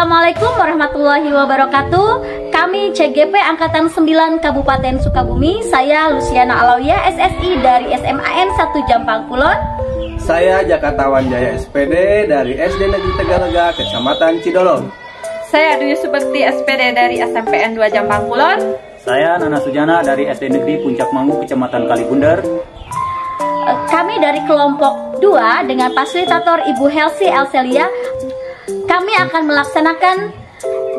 Assalamualaikum warahmatullahi wabarakatuh. Kami CGP Angkatan 9 Kabupaten Sukabumi. Saya Luciana Alawiyah SSI dari SMAN 1 Jampang Kulon. Saya Jakartawan Jaya SPD dari SD Negeri Tegalega, Kecamatan Cidolong. Saya Dwi Suberti SPD dari SMPN 2 Jampang Kulon. Saya Nana Sujana dari SD Negeri Puncak Mangu, Kecamatan Kalibundar. Kami dari kelompok 2 dengan fasilitator Ibu Helsi Elselia. Kami akan melaksanakan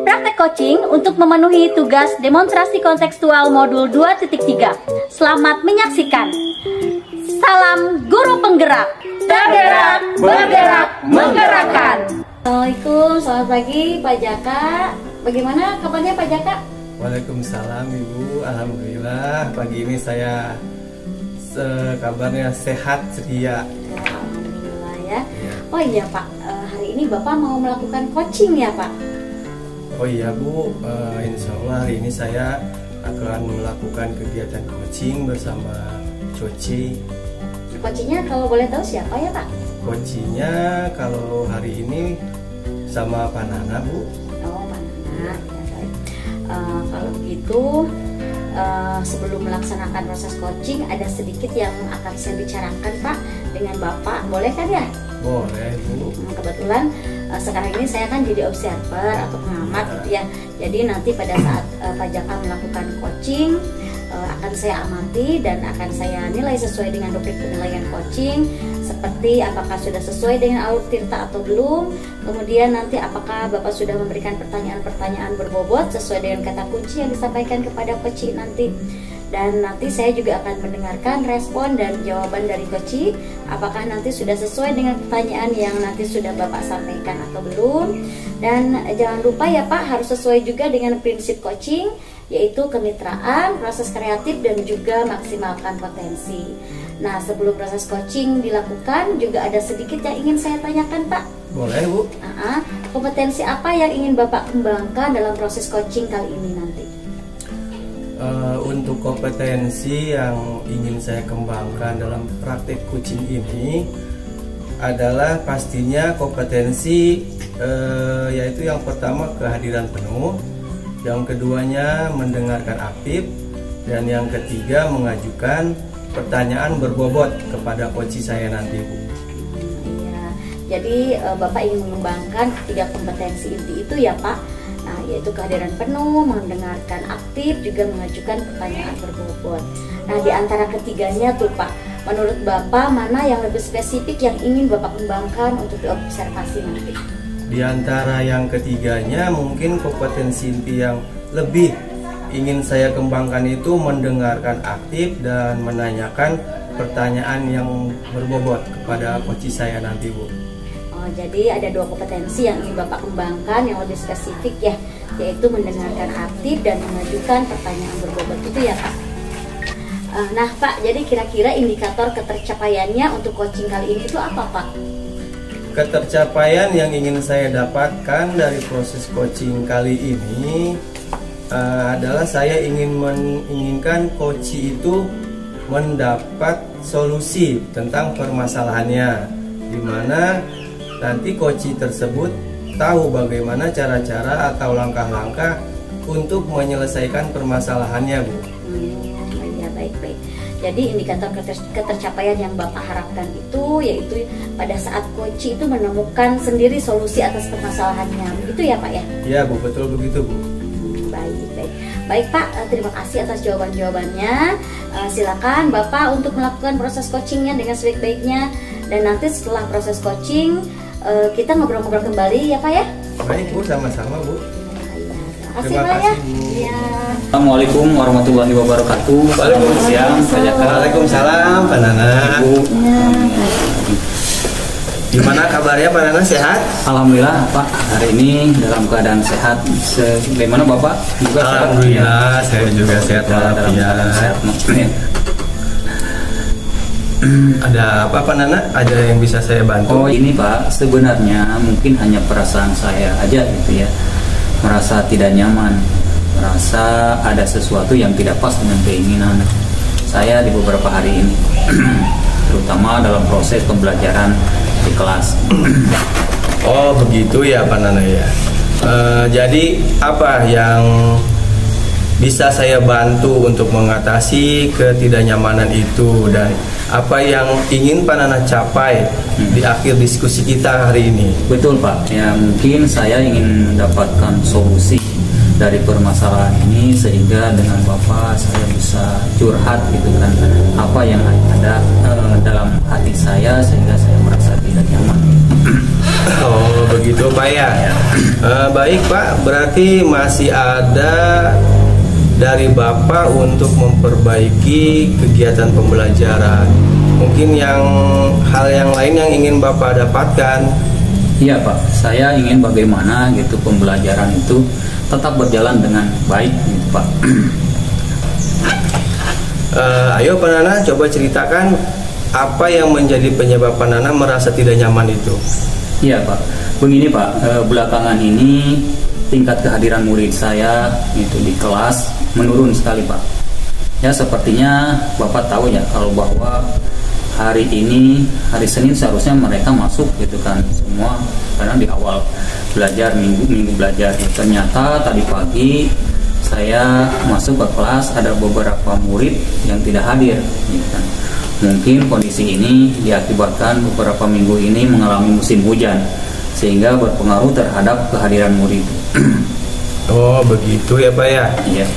praktek coaching untuk memenuhi tugas demonstrasi kontekstual modul 2.3. Selamat menyaksikan. Salam guru penggerak. Tergerak, bergerak, menggerakkan. Assalamualaikum, selamat pagi Pak Jaka. Bagaimana kabarnya Pak Jaka? Waalaikumsalam Ibu, alhamdulillah pagi ini saya kabarnya sehat sedia. Alhamdulillah ya. Oh iya Pak, hari ini Bapak mau melakukan coaching ya Pak? Oh iya Bu, insya Allah hari ini saya akan melakukan kegiatan coaching bersama Coci. Coachingnya kalau boleh tahu siapa ya Pak? Coachingnya kalau hari ini sama Pak Nana Bu. Oh Pak Nana, ya baik. Kalau begitu sebelum melaksanakan proses coaching ada sedikit yang akan saya bicarakan Pak dengan Bapak, boleh kan ya? Boleh Bu. Kebetulan sekarang ini saya kan jadi observer atau pengamat gitu ya. Jadi nanti pada saat Pak Jaka melakukan coaching akan saya amati dan akan saya nilai sesuai dengan rubrik penilaian coaching, seperti apakah sudah sesuai dengan alur tirta atau belum. Kemudian nanti apakah Bapak sudah memberikan pertanyaan-pertanyaan berbobot sesuai dengan kata kunci yang disampaikan kepada coaching nanti. Dan nanti saya juga akan mendengarkan respon dan jawaban dari coaching, apakah nanti sudah sesuai dengan pertanyaan yang nanti sudah Bapak sampaikan atau belum. Dan jangan lupa ya Pak, harus sesuai juga dengan prinsip coaching, yaitu kemitraan, proses kreatif, dan juga maksimalkan potensi. Nah, sebelum proses coaching dilakukan juga ada sedikit yang ingin saya tanyakan Pak. Boleh Bu. Kompetensi apa yang ingin Bapak kembangkan dalam proses coaching kali ini nanti? Untuk kompetensi yang ingin saya kembangkan dalam praktek coaching ini adalah pastinya kompetensi yaitu yang pertama kehadiran penuh, yang keduanya mendengarkan aktif, dan yang ketiga mengajukan pertanyaan berbobot kepada coach saya nanti Bu. Iya, jadi Bapak ingin mengembangkan ketiga kompetensi inti itu ya Pak. Nah, yaitu kehadiran penuh, mendengarkan aktif, juga mengajukan pertanyaan berbobot. Nah, di antara ketiganya tuh Pak, menurut Bapak mana yang lebih spesifik yang ingin Bapak kembangkan untuk diobservasi nanti? Di antara yang ketiganya mungkin kompetensi inti yang lebih ingin saya kembangkan itu mendengarkan aktif dan menanyakan pertanyaan yang berbobot kepada coach saya nanti Bu. Jadi ada dua kompetensi yang ingin Bapak kembangkan yang lebih spesifik ya, yaitu mendengarkan aktif dan mengajukan pertanyaan berbobot itu ya Pak. Nah Pak, jadi kira-kira indikator ketercapaiannya untuk coaching kali ini itu apa Pak? Ketercapaian yang ingin saya dapatkan dari proses coaching kali ini adalah saya menginginkan coach itu mendapat solusi tentang permasalahannya, di mana nanti coach tersebut tahu bagaimana cara-cara atau langkah-langkah untuk menyelesaikan permasalahannya Bu. Ya baik-baik. Jadi indikator ketercapaian yang Bapak harapkan itu yaitu pada saat coach itu menemukan sendiri solusi atas permasalahannya, begitu ya Pak ya? Iya Bu, betul begitu Bu. Baik Pak, terima kasih atas jawaban-jawabannya. Silakan Bapak untuk melakukan proses coachingnya dengan sebaik-baiknya. Dan nanti setelah proses coaching kita ngobrol-ngobrol kembali ya Pak ya? Baik Bu, sama-sama Bu. Terima kasih Pak ya. Ya. Assalamualaikum warahmatullahi wabarakatuh. Waalaikumsalam. Waalaikumsalam Pak Nana. Ibu. Gimana kabarnya Pak Nana, sehat? Alhamdulillah Pak, hari ini dalam keadaan sehat. Bagaimana Bapak? Juga Alhamdulillah, saya juga sehat walafiat. Ada apa Pak Nana? Ada yang bisa saya bantu? Oh ini Pak, sebenarnya mungkin hanya perasaan saya aja gitu ya, merasa tidak nyaman, merasa ada sesuatu yang tidak pas dengan keinginan saya di beberapa hari ini, terutama dalam proses pembelajaran di kelas. Oh begitu ya Pak Nana ya. Jadi apa yang bisa saya bantu untuk mengatasi ketidaknyamanan itu, dan apa yang ingin Pak Nana capai di akhir diskusi kita hari ini? Betul Pak, ya mungkin saya ingin mendapatkan solusi dari permasalahan ini sehingga dengan Bapak saya bisa curhat gitu kan, apa yang ada dalam hati saya sehingga saya merasa tidak nyaman. Oh begitu Pak ya. Baik Pak, berarti masih ada dari Bapak untuk memperbaiki kegiatan pembelajaran. Mungkin hal yang lain yang ingin Bapak dapatkan. Iya Pak, saya ingin bagaimana gitu pembelajaran itu tetap berjalan dengan baik gitu Pak. Ayo Pak Nana, coba ceritakan apa yang menjadi penyebab Pak Nana merasa tidak nyaman itu. Iya Pak, begini Pak, belakangan ini tingkat kehadiran murid saya itu di kelas menurun sekali Pak. Ya sepertinya Bapak tahu ya kalau bahwa hari ini hari Senin seharusnya mereka masuk gitu kan semua, karena di awal belajar minggu belajar. Ternyata tadi pagi saya masuk ke kelas ada beberapa murid yang tidak hadir gitu kan. Mungkin kondisi ini diakibatkan beberapa minggu ini mengalami musim hujan sehingga berpengaruh terhadap kehadiran murid. Oh begitu ya Pak ya. Iya.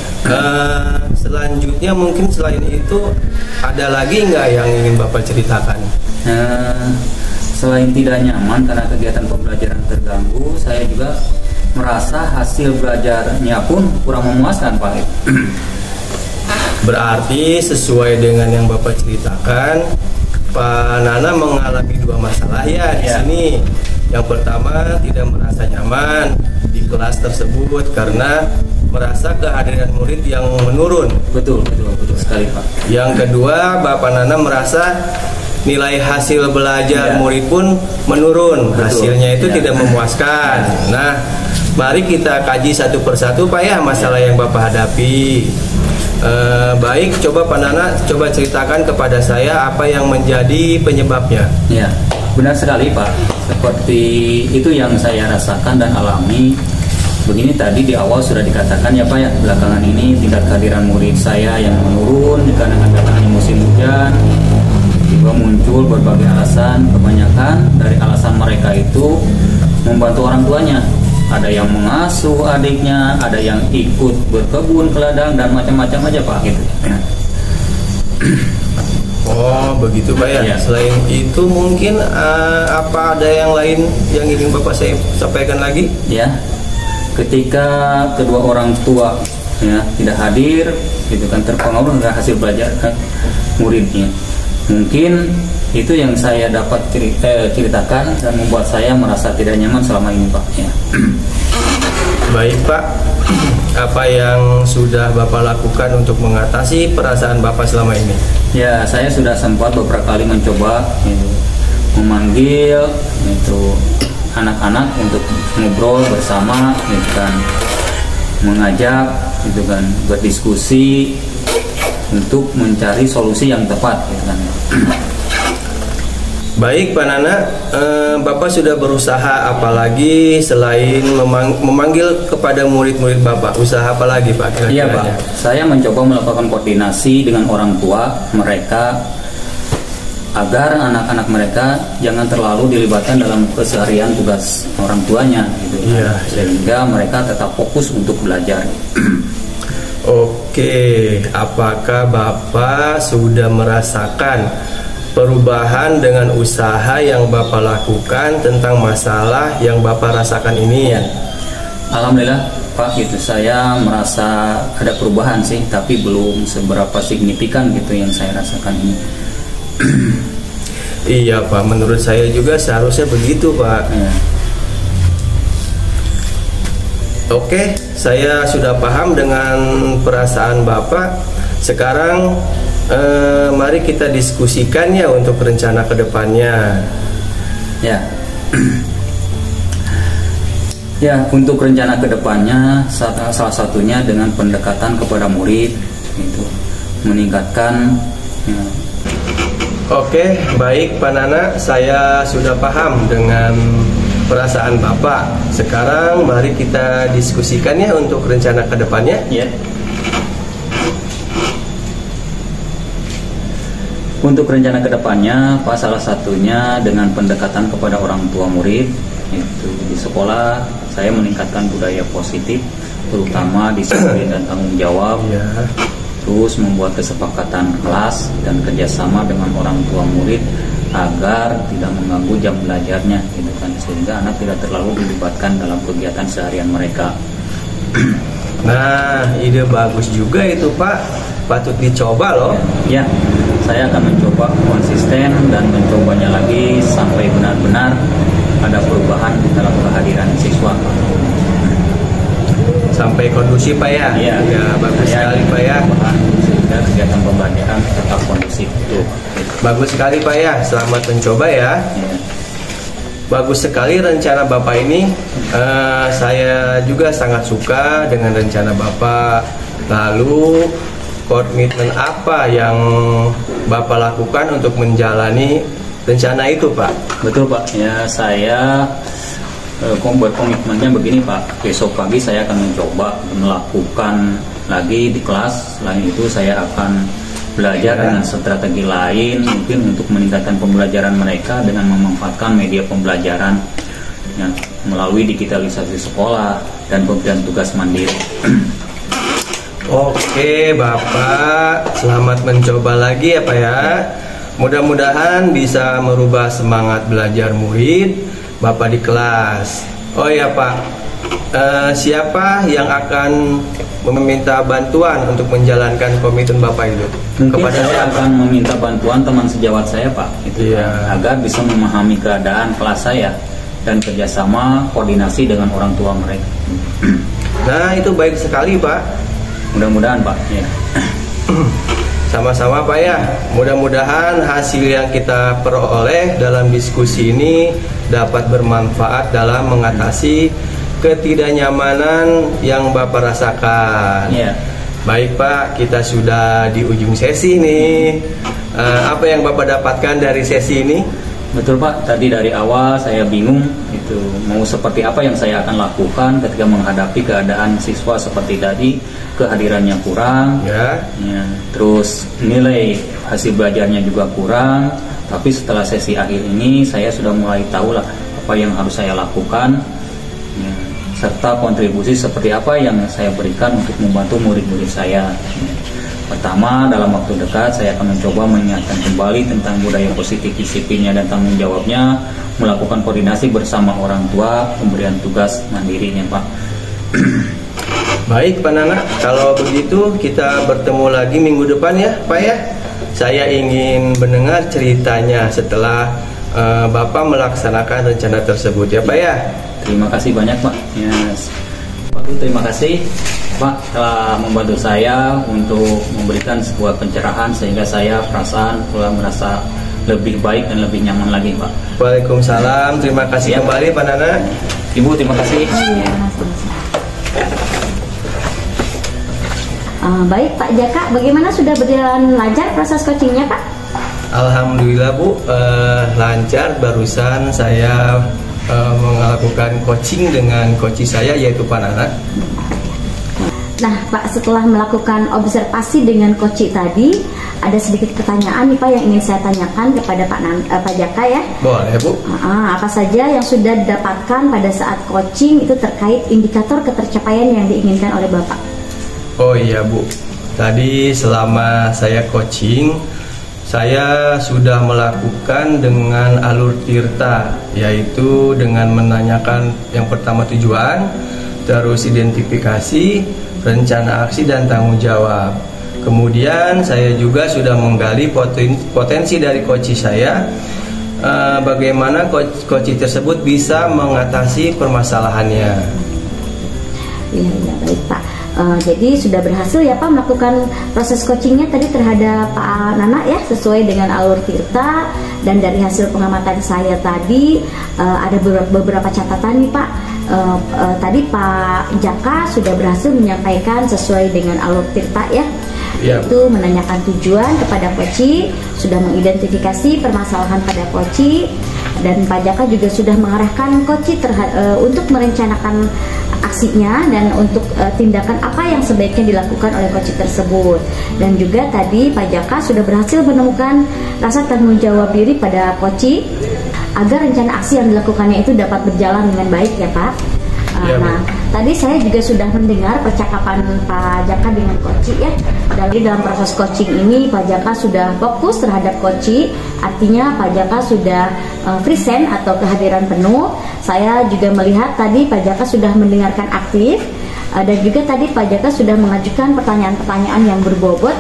Selanjutnya mungkin selain itu ada lagi nggak yang ingin Bapak ceritakan? Selain tidak nyaman karena kegiatan pembelajaran terganggu, saya juga merasa hasil belajarnya pun kurang memuaskan Pak. Berarti sesuai dengan yang Bapak ceritakan, Pak Nana mengalami dua masalah ya di sini. Yang pertama, tidak merasa nyaman di kelas tersebut karena merasa kehadiran murid yang menurun. Betul sekali Pak. Yang kedua, Bapak Nana merasa nilai hasil belajar murid pun menurun. Hasilnya itu tidak memuaskan. Nah, mari kita kaji satu persatu Pak ya masalah yang Bapak hadapi. Baik, coba Pak Nana coba ceritakan kepada saya apa yang menjadi penyebabnya. Ya, benar sekali Pak. Seperti itu yang saya rasakan dan alami. Begini tadi di awal sudah dikatakan ya Pak ya, belakangan ini tingkat kehadiran murid saya yang menurun karena adanya musim hujan. Juga muncul berbagai alasan, kebanyakan dari alasan mereka itu membantu orang tuanya. Ada yang mengasuh adiknya, ada yang ikut berkebun ke ladang dan macam-macam aja Pak gitu. Oh begitu Pak ya. Selain itu mungkin apa ada yang lain yang ingin Bapak saya sampaikan lagi? Ya, ketika kedua orang tua ya tidak hadir, gitu kan terpengaruh dengan hasil belajar muridnya. Mungkin itu yang saya dapat ceritakan dan membuat saya merasa tidak nyaman selama ini Pak ya. Baik Pak, apa yang sudah Bapak lakukan untuk mengatasi perasaan Bapak selama ini? Ya, saya sudah sempat beberapa kali mencoba memanggil anak-anak untuk ngobrol bersama gitu kan, mengajak gitu kan, berdiskusi untuk mencari solusi yang tepat gitu kan. Baik Pak Nana, Bapak sudah berusaha apalagi selain memanggil kepada murid-murid Bapak? Usaha apa lagi Pak? Iya Pak, saya mencoba melakukan koordinasi dengan orang tua mereka agar anak-anak mereka jangan terlalu dilibatkan dalam keseharian tugas orang tuanya gitu, sehingga mereka tetap fokus untuk belajar. Oke, apakah Bapak sudah merasakan perubahan dengan usaha yang Bapak lakukan tentang masalah yang Bapak rasakan ini? Ya. Alhamdulillah Pak, gitu saya merasa ada perubahan sih, tapi belum seberapa signifikan gitu yang saya rasakan ini. Iya Pak, menurut saya juga seharusnya begitu Pak. Ya. Oke, saya sudah paham dengan perasaan Bapak. Sekarang mari kita diskusikan ya untuk rencana kedepannya. Ya, ya untuk rencana kedepannya salah satunya dengan pendekatan kepada murid, itu meningkatkan. Ya. Oke, baik Pak Nana, saya sudah paham dengan perasaan Bapak. Sekarang mari kita diskusikan ya untuk rencana ke depannya. Ya. Untuk rencana kedepannya, Pak, salah satunya dengan pendekatan kepada orang tua murid. Itu di sekolah saya meningkatkan budaya positif, terutama disiplin dan tanggung jawab. Ya. Terus membuat kesepakatan kelas dan kerjasama dengan orang tua murid agar tidak mengganggu jam belajarnya, gitu kan, sehingga anak tidak terlalu dilibatkan dalam kegiatan seharian mereka. Nah, ide bagus juga itu, Pak. Patut dicoba loh. Ya, saya akan mencoba konsisten dan mencobanya lagi sampai benar-benar ada perubahan di dalam kehadiran siswa. Sampai kondusif, Pak ya? Iya. Ya, bagus sekali, Pak ya. Sehingga kegiatan pembelajaran tetap kondusif itu. Bagus sekali, Pak ya. Selamat mencoba ya. Ya. Bagus sekali rencana Bapak ini. Saya juga sangat suka dengan rencana Bapak. Lalu komitmen apa yang Bapak lakukan untuk menjalani rencana itu, Pak? Betul, Pak. Ya, saya berkomitmennya begini, Pak. Besok pagi saya akan mencoba melakukan lagi di kelas. Selain itu saya akan belajar dengan strategi lain, mungkin untuk meningkatkan pembelajaran mereka dengan memanfaatkan media pembelajaran ya, melalui digitalisasi sekolah dan pemberian tugas mandiri. Oke, Bapak, selamat mencoba lagi ya, Pak ya. Mudah-mudahan bisa merubah semangat belajar murid Bapak di kelas. Oh ya, Pak, siapa yang akan meminta bantuan untuk menjalankan komitmen Bapak itu? Mungkin saya akan meminta bantuan teman sejawat saya, Pak, itu agar bisa memahami keadaan kelas saya dan kerjasama koordinasi dengan orang tua mereka. Nah, itu baik sekali, Pak. Mudah-mudahan, Pak. Ya. Sama-sama, Pak ya. Mudah-mudahan hasil yang kita peroleh dalam diskusi ini dapat bermanfaat dalam mengatasi ketidaknyamanan yang Bapak rasakan. Ya. Baik, Pak, kita sudah di ujung sesi nih. Apa yang Bapak dapatkan dari sesi ini? Betul, Pak, tadi dari awal saya bingung itu mau seperti apa yang saya akan lakukan ketika menghadapi keadaan siswa seperti tadi, kehadirannya kurang ya, terus nilai hasil belajarnya juga kurang. Tapi setelah sesi akhir ini saya sudah mulai tahu lah apa yang harus saya lakukan ya, serta kontribusi seperti apa yang saya berikan untuk membantu murid-murid saya. Pertama, dalam waktu dekat saya akan mencoba mengingatkan kembali tentang budaya positif, disiplinnya dan tanggung jawabnya, melakukan koordinasi bersama orang tua, pemberian tugas mandirinya, Pak. Baik, Pak Nana, kalau begitu kita bertemu lagi minggu depan ya, Pak ya. Saya ingin mendengar ceritanya setelah Bapak melaksanakan rencana tersebut ya, Pak ya. Terima kasih banyak, Pak. Yes. Terima kasih, Pak, telah membantu saya untuk memberikan sebuah pencerahan sehingga saya perasaan telah merasa lebih baik dan lebih nyaman lagi, Pak. Waalaikumsalam. Terima kasih kembali, Pak Nana. Ibu, terima kasih. Baik, Pak Jaka, bagaimana sudah berjalan lancar proses coachingnya, Pak? Alhamdulillah, Bu, lancar. Barusan saya melakukan coaching dengan coach saya yaitu Pak Nana. Nah, Pak, setelah melakukan observasi dengan coach tadi, ada sedikit pertanyaan nih, Pak, yang ingin saya tanyakan kepada Pak Jaka ya. Boleh, Bu. Apa saja yang sudah didapatkan pada saat coaching itu terkait indikator ketercapaian yang diinginkan oleh Bapak? Oh iya, Bu. Tadi selama saya coaching, saya sudah melakukan dengan alur tirta, yaitu dengan menanyakan yang pertama tujuan, terus identifikasi, rencana aksi dan tanggung jawab. Kemudian saya juga sudah menggali potensi dari coach saya, bagaimana coach tersebut bisa mengatasi permasalahannya. Iya, baik, Pak. Jadi sudah berhasil ya, Pak, melakukan proses coachingnya tadi terhadap Pak Nana ya, sesuai dengan alur tirta. Dan dari hasil pengamatan saya tadi ada beberapa catatan nih, Pak. Tadi Pak Jaka sudah berhasil menyampaikan sesuai dengan alur tirta ya. yaitu menanyakan tujuan kepada koci, sudah mengidentifikasi permasalahan pada koci, dan Pak Jaka juga sudah mengarahkan koci untuk merencanakan aksinya dan untuk tindakan apa yang sebaiknya dilakukan oleh koci tersebut. Dan juga tadi Pak Jaka sudah berhasil menemukan rasa tanggung jawab diri pada koci agar rencana aksi yang dilakukannya itu dapat berjalan dengan baik ya Pak. Nah, tadi saya juga sudah mendengar percakapan Pak Jaka dengan koci ya. Dalam proses coaching ini Pak Jaka sudah fokus terhadap koci, artinya Pak Jaka sudah present atau kehadiran penuh. Saya juga melihat tadi Pak Jaka sudah mendengarkan aktif, dan juga tadi Pak Jaka sudah mengajukan pertanyaan-pertanyaan yang berbobot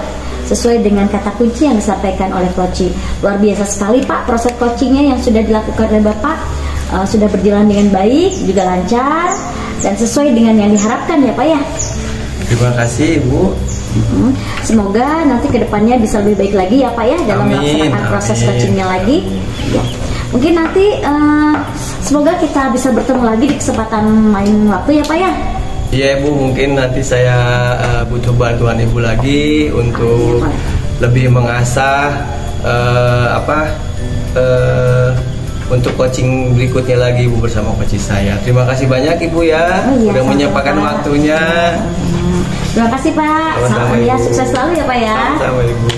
sesuai dengan kata kunci yang disampaikan oleh koci. Luar biasa sekali Pak proses coachingnya yang sudah dilakukan oleh Bapak. Sudah berjalan dengan baik, juga lancar, dan sesuai dengan yang diharapkan ya Pak ya. Terima kasih Ibu. Semoga nanti kedepannya bisa lebih baik lagi ya Pak ya dalam melaksanakan proses coachingnya lagi. Ya. Mungkin nanti semoga kita bisa bertemu lagi di kesempatan lain waktu ya Pak ya. Iya Ibu, mungkin nanti saya butuh bantuan Ibu lagi untuk lebih mengasah untuk coaching berikutnya lagi Ibu bersama coach saya. Terima kasih banyak Ibu ya, sudah menyempatkan waktunya. Terima kasih Pak. Selamat ya, sukses selalu ya Pak ya. Sama Ibu.